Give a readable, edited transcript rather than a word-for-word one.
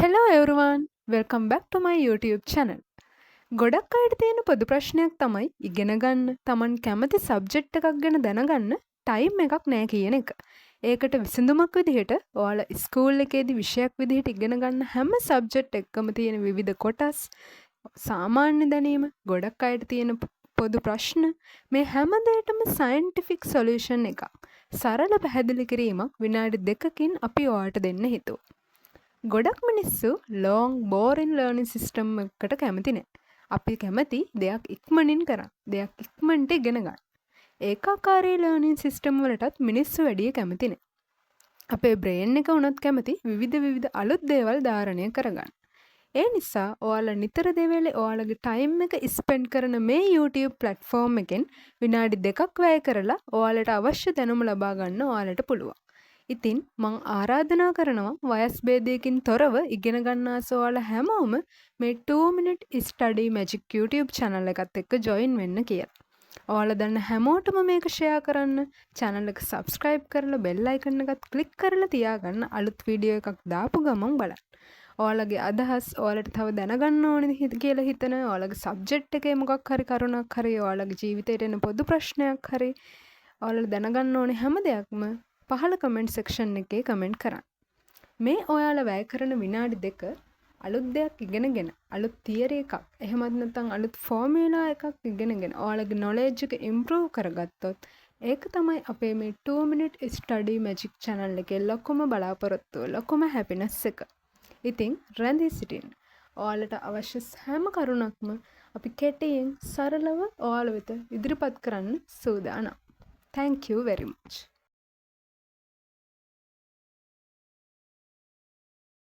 Hello everyone, welcome back to my YouTube channel. ගොඩක් අයට තියෙන පොදු ප්‍රශ්නයක් තමයි ඉගෙන ගන්න තමන් කැමති සබ්ජෙක්ට් එකක් ගැන දැනගන්න ටයිම් එකක් නැහැ කියන එක. ඒකට විසඳුමක් විදිහට ඔයාලා ස්කූල් එකේදී විෂයක් විදිහට ඉගෙන ගන්න හැම සබ්ජෙක්ට් එකකම තියෙන විවිධ කොටස්, සාමාන්‍ය දැනීම, ගොඩක් අයට තියෙන පොදු ප්‍රශ්න මේ හැම දෙයකටම සයන්ටිෆික් සොලියුෂන් එකක්. සරල පැහැදිලි කිරීමක් විනාඩි 2කින් අපි ඔයාලට දෙන්න හිතුවා. ගොඩක් මිනිස්සු ලෝං බෝරින් ලර්නින් සිස්ටම් එකට කැමති නෑ. අපි කැමති දෙයක් ඉක්මනින් කරන්න, දෙයක් ඉක්මනට ඉගෙන ගන්න. ඒකාකාරී ලර්නින් සිස්ටම් වලටත් මිනිස්සු වැඩිය කැමති නෑ. අපේ බ්‍රේන් එක උනත් කැමති විවිධ අලුත් දේවල් ධාරණය කරගන්න. ඒ නිසා ඔයාලා නිතර දෙවේලේ ඔයාලගේ ටයිම් එක ස්පෙන්ඩ් කරන මේ YouTube platform එකෙන් විනාඩි 2ක් වැය කරලා ඔයාලට අවශ්‍ය දැනුම ලබා ගන්න ඔයාලට පුළුවන්. ඉතින් මං ආරාධනා කරනවා වයස් භේදයකින් තොරව ඉගෙන ගන්න ආස ඔයාලා හැමෝම මේ 2 minute study magic YouTube channel එකත් එක්ක join වෙන්න කියලා. ඔයාලා දන්න හැමෝටම මේක share කරන්න, channel එක subscribe කරලා bell icon එකත් click කරලා තියාගන්න අලුත් වීඩියෝ එකක් දාපු ගමන් බලන්න. ඔයාලගේ අදහස් ඔයාලට තව දැනගන්න ඕනේ කියලා හිතන ඔයාලගේ subject එකේ මොකක් හරි කරුණක් හරි ඔයාලගේ ජීවිතේට එන පොදු ප්‍රශ්නයක් හරි ඔයාලට දැනගන්න ඕනේ හැම දෙයක්ම පහළ කමෙන්ට් සෙක්ෂන් එකේ කමෙන්ට් කරන්න. මේ ඔයාලා වැය කරන විනාඩි 2 අලුත් දෙයක් ඉගෙනගෙන අලුත් තියරි එකක් එහෙමත් නැත්නම් අලුත් ෆෝමියුලා එකක් ඉගෙනගෙන ඔයාලගේ knowledge එක improve කරගත්තොත් ඒක තමයි අපේ මේ 2 minute study magic channel එකේ ලොකුම බලාපොරොත්තුව, ලොකුම happiness එක. ඉතින් රැඳී සිටින්න. ඔයාලට අවශ්‍ය හැම කරුණක්ම අපි කෙටියෙන් සරලව ඔයාල වෙත ඉදිරිපත් කරන්න සූදානම්. Thank you very much.